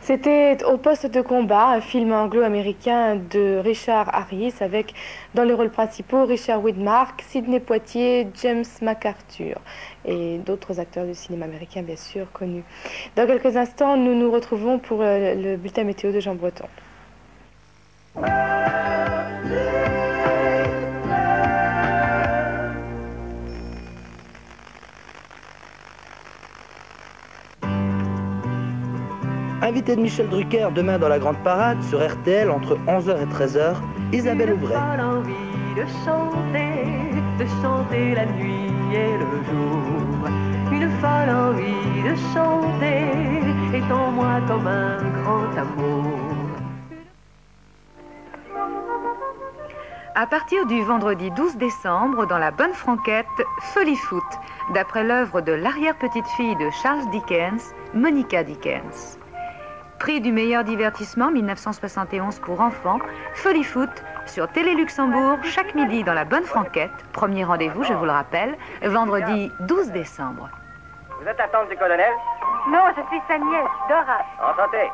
C'était Au poste de combat, un film anglo-américain de Richard Harris avec dans les rôles principaux Richard Widmark, Sidney Poitier, James McArthur et d'autres acteurs du cinéma américain bien sûr connus. Dans quelques instants, nous nous retrouvons pour le bulletin météo de Jean Breton. Invité de Michel Drucker demain dans la Grande Parade sur RTL entre 11h et 13h, Isabelle Auvray. Une folle envie de chanter la nuit et le jour. Une folle envie de chanter est en moi comme un grand amour. À partir du vendredi 12 décembre, dans la Bonne Franquette, Folie Foot, d'après l'œuvre de l'arrière-petite-fille de Charles Dickens, Monica Dickens. Prix du meilleur divertissement 1971 pour enfants, Folie Foot, sur Télé Luxembourg, chaque midi dans la Bonne Franquette. Premier rendez-vous, je vous le rappelle, vendredi 12 décembre. Vous êtes la tante du colonel? Non, je suis sa nièce, Dora. Enchanté.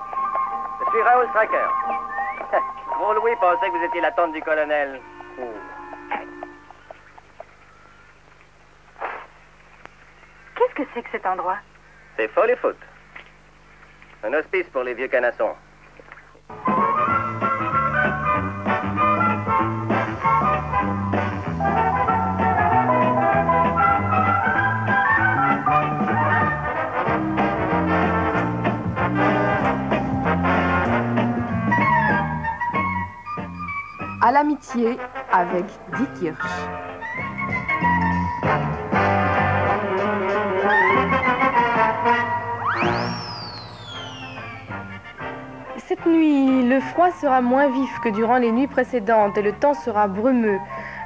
Je suis Raoul Stracker. Gros Louis pensait que vous étiez la tante du colonel. Qu'est-ce que c'est que cet endroit? C'est Folie Foot. Un hospice pour les vieux canassons. À l'amitié avec Dick Hirsch. Cette nuit, le froid sera moins vif que durant les nuits précédentes et le temps sera brumeux.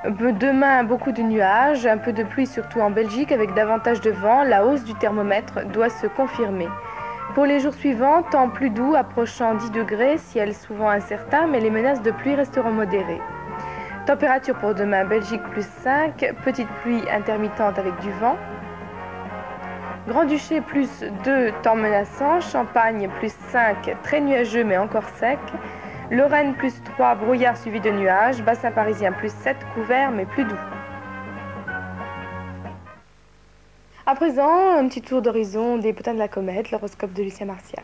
Demain, beaucoup de nuages, un peu de pluie surtout en Belgique avec davantage de vent. La hausse du thermomètre doit se confirmer. Pour les jours suivants, temps plus doux, approchant 10 degrés, ciel souvent incertain, mais les menaces de pluie resteront modérées. Température pour demain, Belgique plus 5, petite pluie intermittente avec du vent. Grand-Duché plus 2, temps menaçant. Champagne plus 5, très nuageux mais encore sec. Lorraine plus 3, brouillard suivi de nuages. Bassin parisien plus 7, couvert mais plus doux. À présent, un petit tour d'horizon des potins de la comète, l'horoscope de Lucien Martial.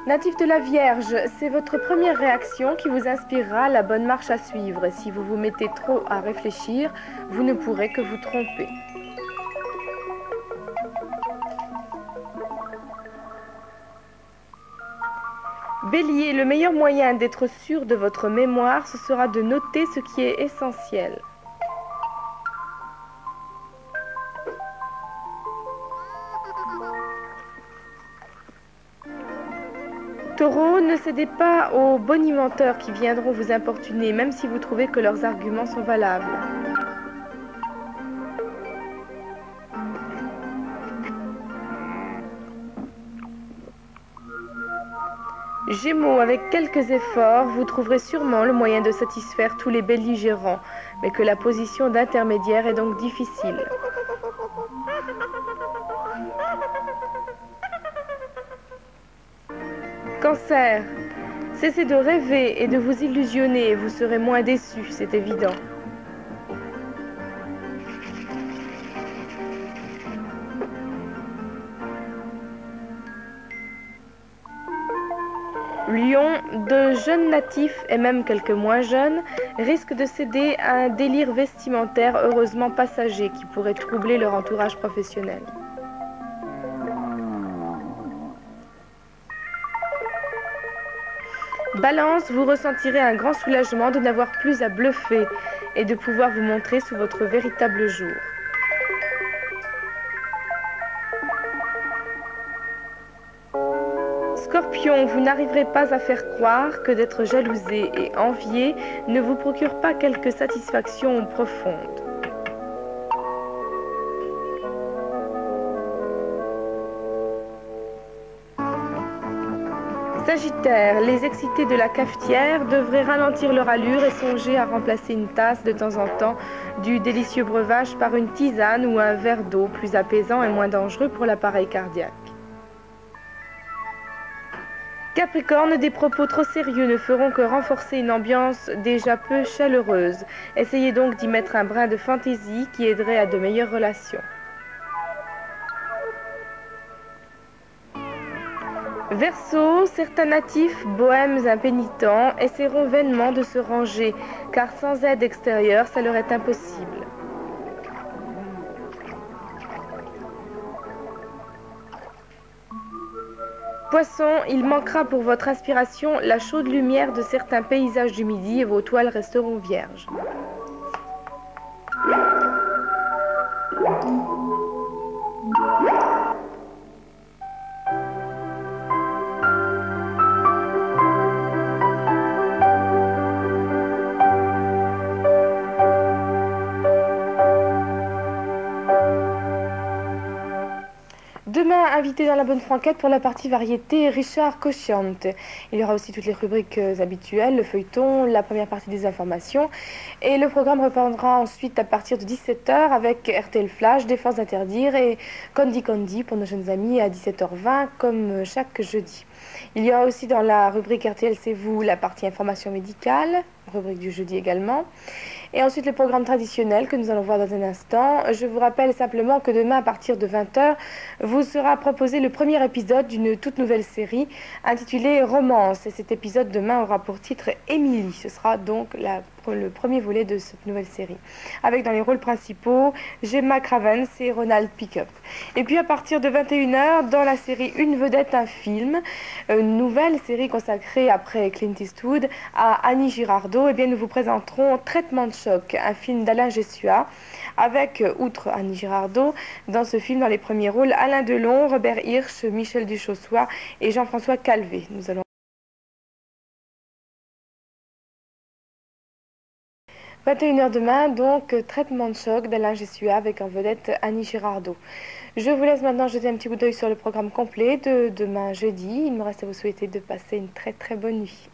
Natif de la Vierge, c'est votre première réaction qui vous inspirera la bonne marche à suivre. Si vous vous mettez trop à réfléchir, vous ne pourrez que vous tromper. Bélier, le meilleur moyen d'être sûr de votre mémoire, ce sera de noter ce qui est essentiel. Taureau, ne cédez pas aux bonimenteurs qui viendront vous importuner, même si vous trouvez que leurs arguments sont valables. Gémeaux, avec quelques efforts, vous trouverez sûrement le moyen de satisfaire tous les belligérants, mais que la position d'intermédiaire est donc difficile. Cancer, cessez de rêver et de vous illusionner, vous serez moins déçus, c'est évident. Lion, de jeunes natifs et même quelques moins jeunes risquent de céder à un délire vestimentaire heureusement passager qui pourrait troubler leur entourage professionnel. Balance, vous ressentirez un grand soulagement de n'avoir plus à bluffer et de pouvoir vous montrer sous votre véritable jour. Scorpion, vous n'arriverez pas à faire croire que d'être jalousé et envié ne vous procure pas quelque satisfaction profonde. Sagittaire, les excités de la cafetière devraient ralentir leur allure et songer à remplacer une tasse de temps en temps du délicieux breuvage par une tisane ou un verre d'eau plus apaisant et moins dangereux pour l'appareil cardiaque. Capricorne, des propos trop sérieux ne feront que renforcer une ambiance déjà peu chaleureuse. Essayez donc d'y mettre un brin de fantaisie qui aiderait à de meilleures relations. Verseau, certains natifs, bohèmes impénitents, essaieront vainement de se ranger, car sans aide extérieure, ça leur est impossible. Poisson, il manquera pour votre inspiration la chaude lumière de certains paysages du midi et vos toiles resteront vierges. Demain, invité dans la bonne franquette pour la partie variété, Richard Cochiante. Il y aura aussi toutes les rubriques habituelles, le feuilleton, la première partie des informations. Et le programme reprendra ensuite à partir de 17h avec RTL Flash, Défense d'interdire et Candy Candy pour nos jeunes amis à 17h20 comme chaque jeudi. Il y aura aussi dans la rubrique RTL C'est vous la partie information médicale, rubrique du jeudi également. Et ensuite le programme traditionnel que nous allons voir dans un instant. Je vous rappelle simplement que demain à partir de 20h vous sera proposé le premier épisode d'une toute nouvelle série intitulée Romance. Et cet épisode demain aura pour titre Émilie. Ce sera donc le premier volet de cette nouvelle série. Avec dans les rôles principaux Gemma Cravens et Ronald Pickup. Et puis à partir de 21h dans la série Une vedette, un film, une nouvelle série consacrée après Clint Eastwood à Annie Girardot, et bien nous vous présenterons Traitement de choc, un film d'Alain Jessuat avec, outre Annie Girardot, dans ce film dans les premiers rôles Alain Delon, Robert Hirsch, Michel Duchossois et Jean-François Calvé. Nous allons 21h demain, donc Traitement de choc d'Alain Jessuat avec en vedette Annie Girardot. Je vous laisse maintenant jeter un petit coup d'œil sur le programme complet de demain jeudi. Il me reste à vous souhaiter de passer une très très bonne nuit.